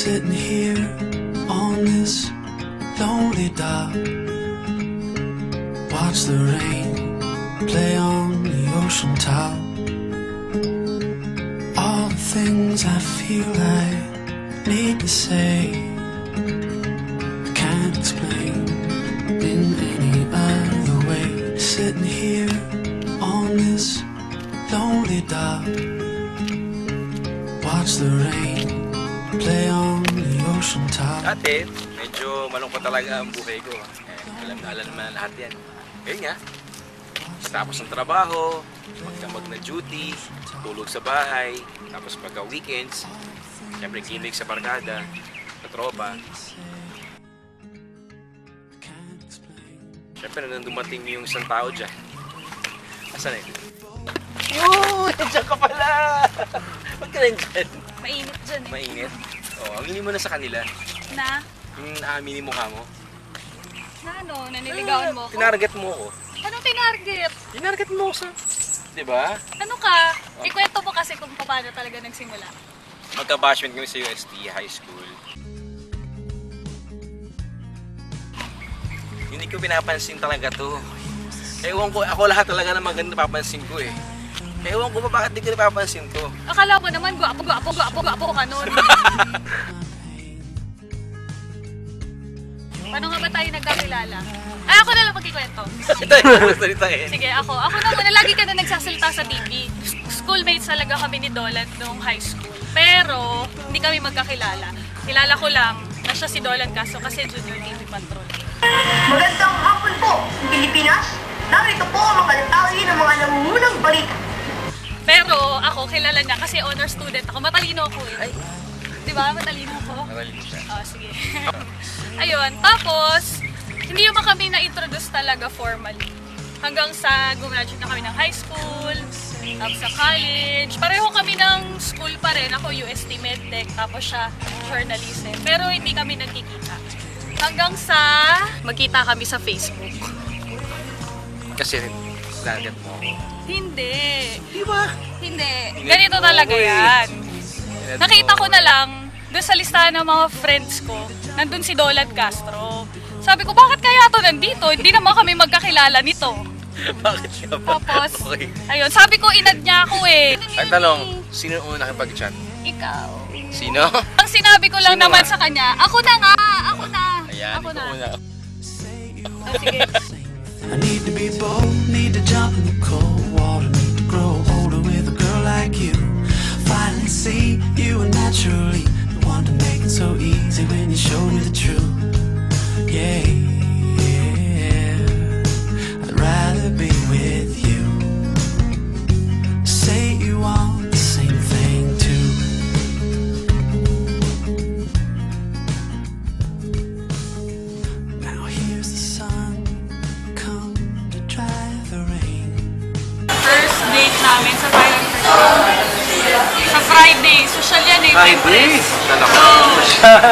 sitting here on this lonely dock. Watch the rain play on the ocean top. All the things I feel I need to say, I can't explain in any other way. Sitting here on this lonely dock. Watch the rain play on the ocean top. Dati, medyo malungkot talaga ang buhay ko. Alam na naman lahat yan. Ngayon nga, tapos ng trabaho, magdamag na duty, tulog sa bahay, tapos pagka weekends, siyempre kinig sa barkada, sa tropa. Siyempre nang dumating yung isang tao dyan. Asan na yun? Yun! Diyan ka pala! Ba't ka rin dyan? Mainit dyan eh. Mainit? Oo, aminin mo na sa kanila. Na? Yung naaminin mo ka mo. Na ano? Naniligawan mo ako? Tinarget mo ako. Anong tinarget? Tinarget mo ako sa... Diba? Ano ka? Ikwento mo kasi kung paano talaga nagsimula. Magka-bashment kami sa UST High School. Hindi ko pinapansin talaga to. Ewan ko, ako lahat talaga na maganda napapansin ko eh. Ewan ko pa bakit di ko napapansin to. Akala mo naman gwapo ka nun. Paano nga ba tayo nagkakilala? Ay, ako na lang magkikwento. Sige, ako na muna. Lagi ka na nagsasalita sa TV. Schoolmates talaga kami ni Dolan noong high school. Pero, hindi kami magkakilala. Kilala ko lang na siya si Dolan Castro kasi Junior TV Patrol. Magandang hapon po, Pilipinas. Narito po ang mga detalye ng mga nangungunang balita. Pero ako, kilala niya kasi honor student ako. Matalino ako eh. Di ba? Matalino ako. Matalino siya. Oh, sige. Ayun. Tapos, hindi naman kami na-introduce talaga formally. Hanggang sa gumraduate na kami ng high school, tapos sa college. Pareho kami ng school pa rin. Ako UST Medtech, tapos siya journalism. Pero hindi kami nagkikita. Hanggang sa magkita kami sa Facebook. Kasi target mo ako. Hindi. Di ba? Hindi. Ganito talaga yan. Nakita ko na lang, doon sa listahan ng mga friends ko, nandun si Dolan Castro. Sabi ko, bakit kaya to nandito? Hindi naman kami magkakilala nito. Bakit ka ba? Tapos, Okay. ayun, sabi ko, inad niya ako eh. Ang tanong, sino ang una nakipag-chat? Ikaw. Sino? Ang sinabi ko lang Sino naman nga? sa kanya, ako na nga, ako na. Ayan, Ako na. ikaw una. Oh, sige. I need to be bold, need to jump in the cold water, need to grow older with a girl like you. Finally see you were naturally the one to make it so easy when you showed me the truth. Yeah, I'd rather be with you. Say you want the same thing too. Now here's the sun come to dry the rain. First date namin sa Friday. Social yan eh. Friday? Talaga.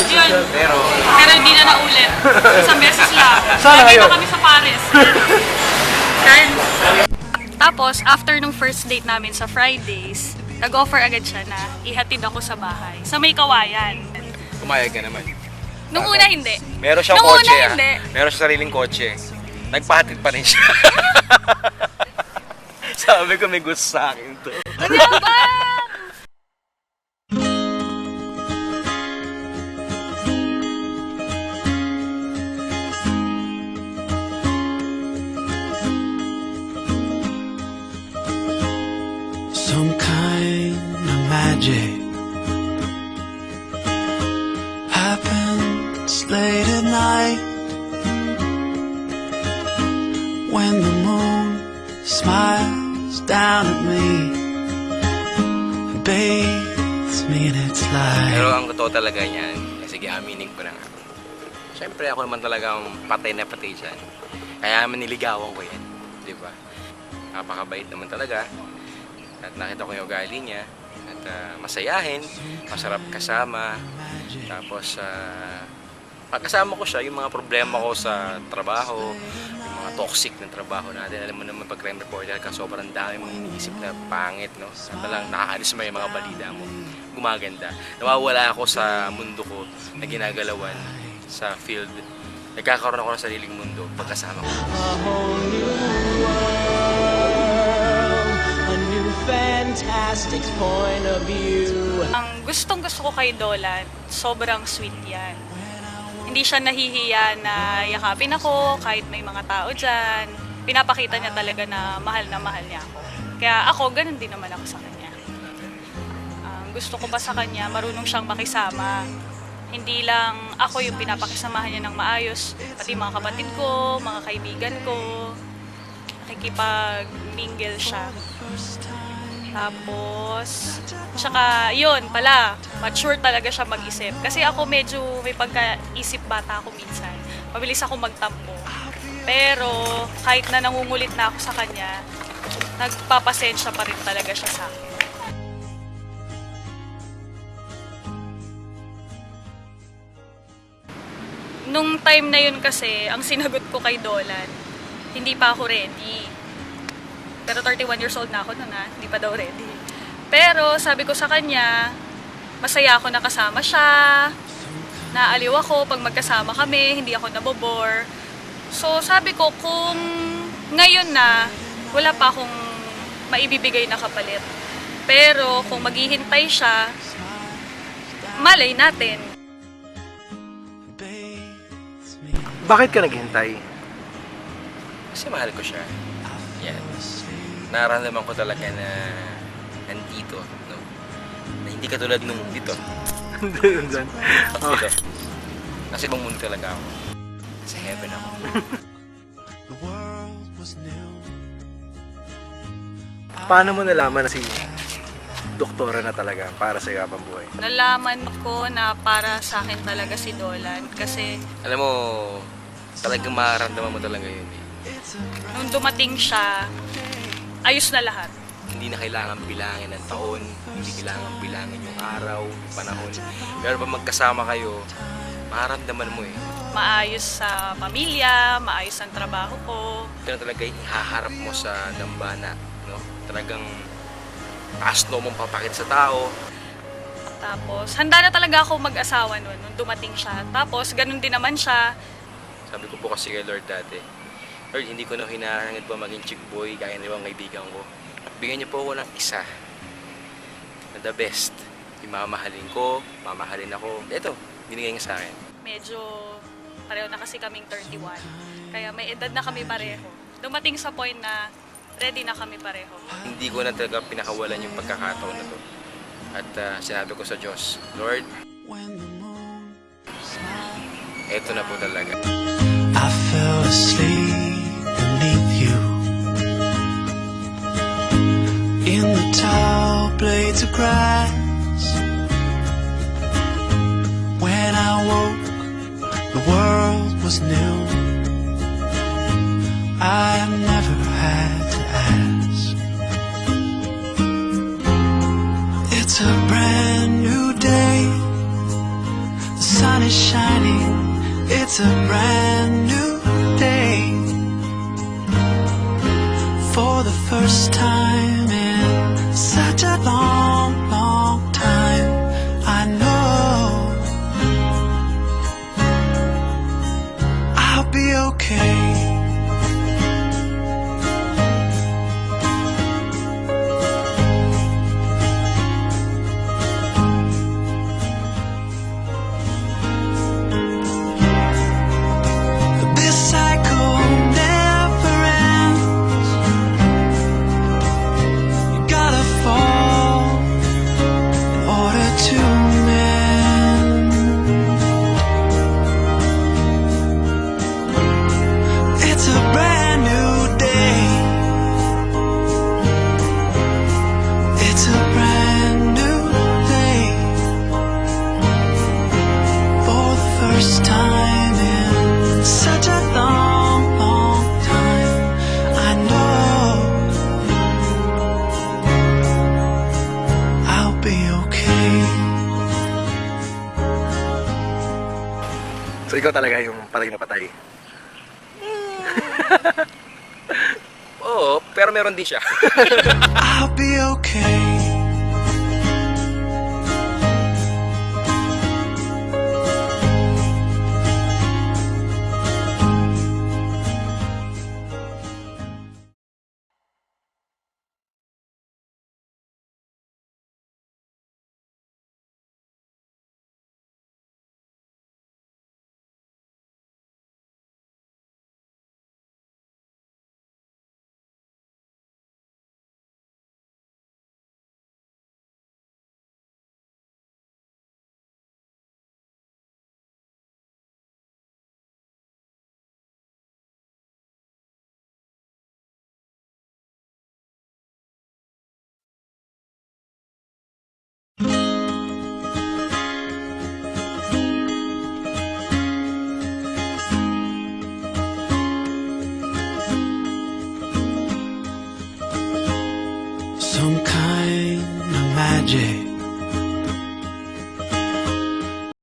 Yun. Pero, Pero hindi na naulit. Isang beses lang. Saan Lagi kayo? na kami sa Paris. Tapos, after nung first date namin sa Fridays, nag-offer agad siya na ihatid ako sa bahay. Sa may kawayan. pumayag ka naman. Nung una hindi. Meron siyang Nung kotse una, ah. hindi. Meron siyang sariling kotse. Nagpahatid pa rin siya. Sabi ko may gusto sa akin to. Ano ba? Some kind of magic happens late at night when the moon smiles down at me and bathes me in its light. Pero ang totoo talaga niyan, sige aminin ko na nga. Siyempre ako naman talagang patay na patay dyan. Kaya naman niligawan ko yan. Di ba? Napakabait naman talaga. At nakita ko yung ugali niya. At masayahin, masarap kasama. Tapos pagkasama ko siya, yung mga problema ko sa trabaho, yung mga napaka-toxic ng trabaho natin. Alam mo naman pag crime reporter ka, sobrang dami mong iniisip na pangit, no? At lang nakakaalis mo yung mga balita mo. Gumaganda. Nawawala ako sa mundo ko na ginagalawan sa field. Nagkakaroon ako ng sariling mundo pagkasama ko. A whole new world, a new fantastic point of view. Ang gustong-gusto ko kay Dolan, sobrang sweet yan. Hindi siya nahihiya na yakapin ako kahit may mga tao dyan. Pinapakita niya talaga na mahal niya ako. Kaya ako, ganun din naman ako sa kanya. Ang gusto ko pa sa kanya, marunong siyang makisama. Hindi lang ako yung pinapakisamahan niya ng maayos, pati mga kapatid ko, mga kaibigan ko. Nakikipag-mingle siya. Tapos, tsaka yun pala, mature talaga siya mag-isip. Kasi ako medyo may pagkaisip bata ako minsan. Mabilis ako magtampo. Pero kahit na nangungulit na ako sa kanya, nagpapasensya pa rin talaga siya sa akin. Nung time na yun kasi, ang sinagot ko kay Dolan, hindi pa ako ready. Pero 31 years old na ako noon hindi pa daw ready. Pero sabi ko sa kanya, masaya ako nakasama siya, naaliw ako pag magkasama kami, hindi ako nabobore. So sabi ko kung ngayon na, wala pa akong maibibigay na kapalit. Pero kung maghihintay siya, malay natin. Bakit ka naghintay? Kasi mahal ko siya. Yan. Nararamdaman ko talaga na nandito, no? Na hindi katulad nung dito. Dun. Dito. Kasi ibang mundo talaga ako. Sa heaven ako. The world was new. Paano mo nalaman na si doktora na talaga para sa iyo habang buhay? Nalaman ko na para sa akin talaga si Dolan kasi Alam mo, talagang mararamdaman mo talaga yun eh. nung dumating siya, ayos na lahat. Hindi na kailangan bilangin ng taon, hindi kailangan bilangin yung araw, yung panahon. Pero pag magkasama kayo, mararamdaman mo eh. Maayos sa pamilya, maayos ang trabaho ko. Ito na talaga yung ihaharap mo sa dambana, no? Talagang taas no mong papakit sa tao. Tapos, handa na talaga ako mag-asawa nun, nung dumating siya. Tapos, ganun din naman siya. Sabi ko po kasi kay Lord dati, Lord, hindi ko na hinahangad pa maging chick boy gaya ng ibang kaibigan ko. Bigyan niyo po ako ng isa na the best. Imamahalin ko, mamahalin ako. Ito, binigay niya sa akin. Medyo pareho na kasi kaming 31. Kaya may edad na kami pareho. Dumating sa point na ready na kami pareho. Hindi ko na talaga pinakawalan yung pagkakataon na to. At sinabi ko sa Diyos, Lord, When the moon eto na po talaga. I fell asleep beneath you in the tall blades of grass. When I woke, the world was new. I never had to ask. It's a brand new day. The sun is shining. It's a brand new day. For the first time in such a long, long time, I know I'll be okay. This cycle never ends. You gotta fall in order to mend. It's a brand new day. It's a brand new day. For the first time in such a long, long time, I know I'll be okay. So ikaw talaga yung patay na patay. Oo, pero meron din siya. I'll be okay. Some kind of magic